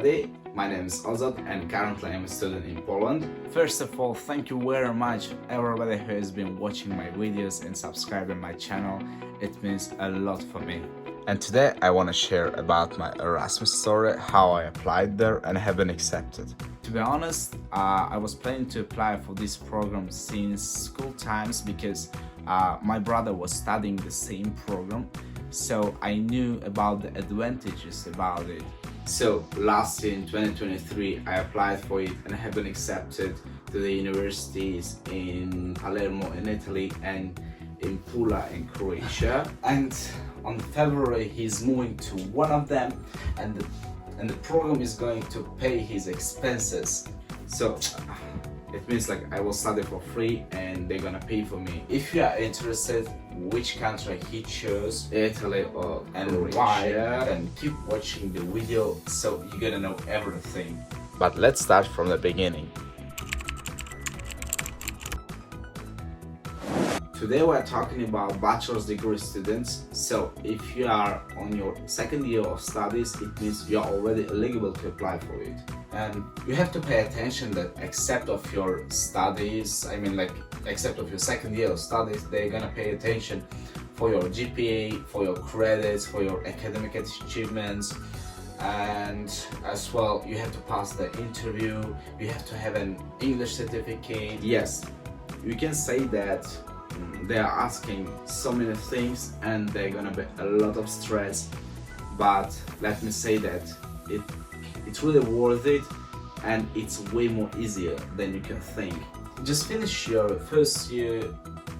everybody. My name is Ozad and currently I'm a student in Poland. First of all, thank you very much everybody who has been watching my videos and subscribing my channel. It means a lot for me. And today I want to share about my Erasmus story, how I applied there and have been accepted. To be honest, I was planning to apply for this program since school times because my brother was studying the same program, so I knew about the advantages about it. So last year in 2023 I applied for it and have been accepted to the universities in Palermo in Italy and in Pula in Croatia, and on February he's moving to one of them, and the program is going to pay his expenses. So it means like I will study for free and they're gonna pay for me. If you are interested which country he chose, Italy or and why, then keep watching the video so you're gonna know everything. But let's start from the beginning. Today we're talking about bachelor's degree students. So if you are on your second year of studies, it means you are already eligible to apply for it. And you have to pay attention that except of your studies, except of your second year of studies, they're gonna pay attention for your GPA, for your credits, for your academic achievements, and as well you have to pass the interview, you have to have an English certificate. Yes, you can say that they are asking so many things and they're gonna be a lot of stress, but let me say that it's really worth it and it's way more easier than you can think. Just finish your first year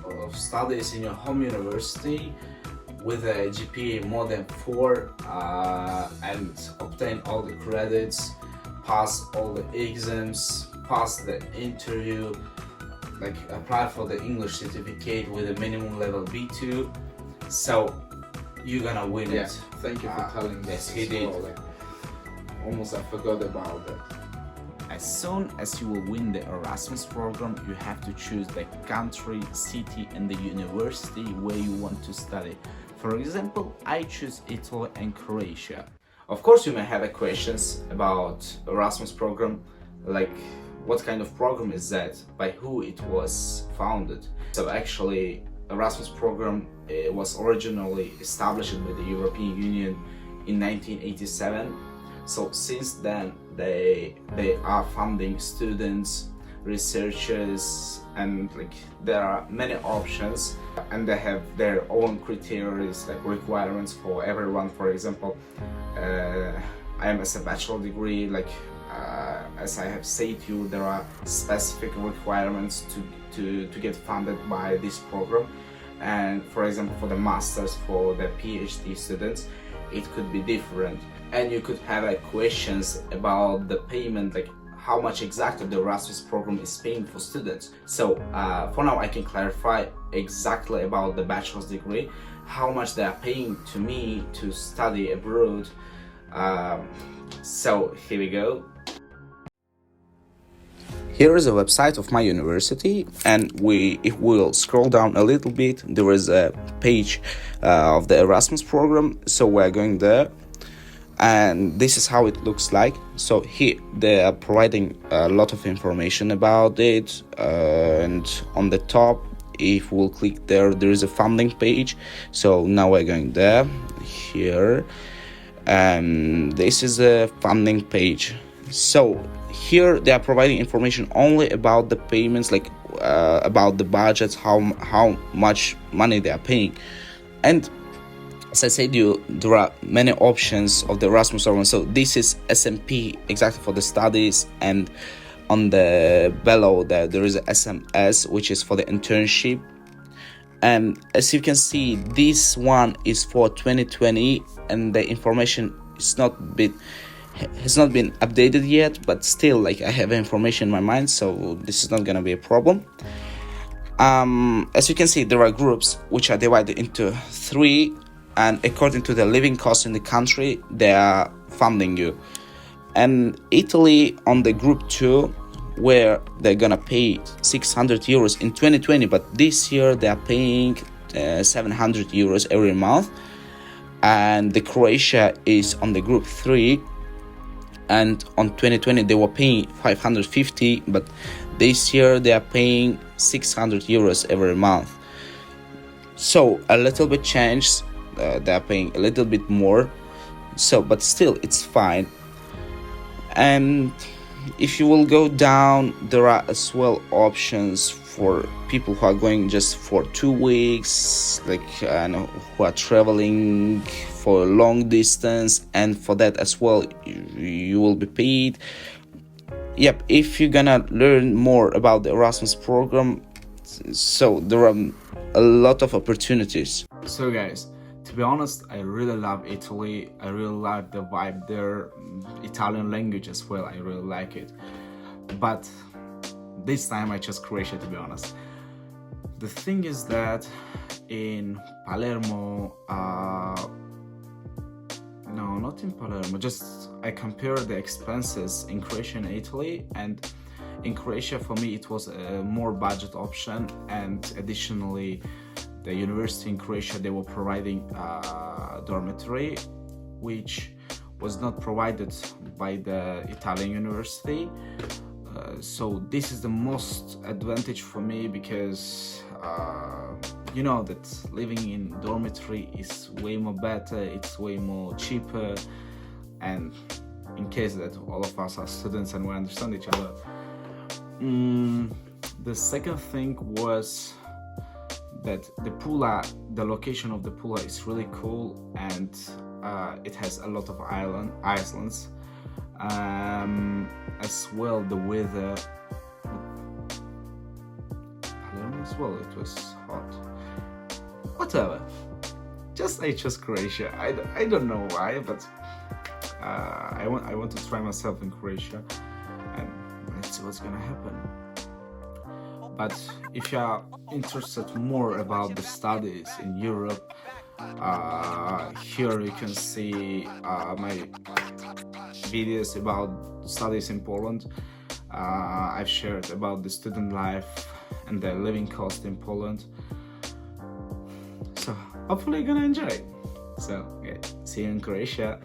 of studies in your home university with a GPA more than 4 and obtain all the credits, pass all the exams, pass the interview, like apply for the English certificate with a minimum level B2, so you're gonna win it. Thank you for telling me. Yes, he did. Almost I forgot about that. As soon as you will win the Erasmus program, you have to choose the country, city and the university where you want to study. For example, I choose Italy and Croatia. Of course you may have questions about Erasmus program, like what kind of program is that, by who it was founded. So actually Erasmus program was originally established by the European Union in 1987. So since then they are funding students, researchers, and like there are many options, and they have their own criteria, like requirements for everyone. For example, I am as a bachelor degree, like as I have said to you, there are specific requirements to get funded by this program. And for example, for the masters, for the PhD students, it could be different. And you could have questions about the payment, like how much exactly the Erasmus program is paying for students. So for now I can clarify exactly about the bachelor's degree, how much they are paying to me to study abroad. So here we go. Here is a website of my university, and if we'll scroll down a little bit, there is a page of the Erasmus program. So we're going there, and this is how it looks like. So here they are providing a lot of information about it, and on the top, if we'll click there is a funding page. So now we're going there, here, and this is a funding page. So here they are providing information only about the payments, like about the budgets, how much money they are paying. And as I said, there are many options of the Erasmus program. So this is SMP, exactly for the studies, and on the below there is a SMS, which is for the internship. And as you can see, this one is for 2020, and the information has not been updated yet, but still, like, I have information in my mind, so this is not gonna be a problem. As you can see, there are groups which are divided into 3, and according to the living cost in the country, they are funding you. And Italy on the group 2, where they're gonna pay 600 euros in 2020, but this year they are paying 700 euros every month. And the Croatia is on the group 3, and on 2020 they were paying 550, but this year they are paying 600 euros every month. So a little bit changed, they are paying a little bit more, so but still it's fine. And if you will go down, there are as well options for people who are going just for 2 weeks, like who are traveling for a long distance, and for that as well you will be paid. Yep, if you're gonna learn more about the Erasmus program, so there are a lot of opportunities. So guys, to be honest, I really love Italy. I really love the vibe there. Italian language as well, I really like it. But this time I chose Croatia, to be honest. The thing is that in Palermo, no, not in Palermo, just I compared the expenses in Croatia and Italy, and in Croatia for me it was a more budget option, and additionally the university in Croatia, they were providing a dormitory which was not provided by the Italian university. So this is the most advantage for me, because you know that living in dormitory is way more better, it's way more cheaper, and in case that all of us are students and we understand each other. The second thing was that the location of the Pula is really cool, and it has a lot of islands. As well, the weather as well, it was hot. Whatever, just I chose Croatia. I don't know why, but I want to try myself in Croatia, and let's see what's gonna happen. But if you are interested more about the studies in Europe, here you can see my videos about studies in Poland. I've shared about the student life and the living cost in Poland. So hopefully you're gonna enjoy it. So yeah, see you in Croatia.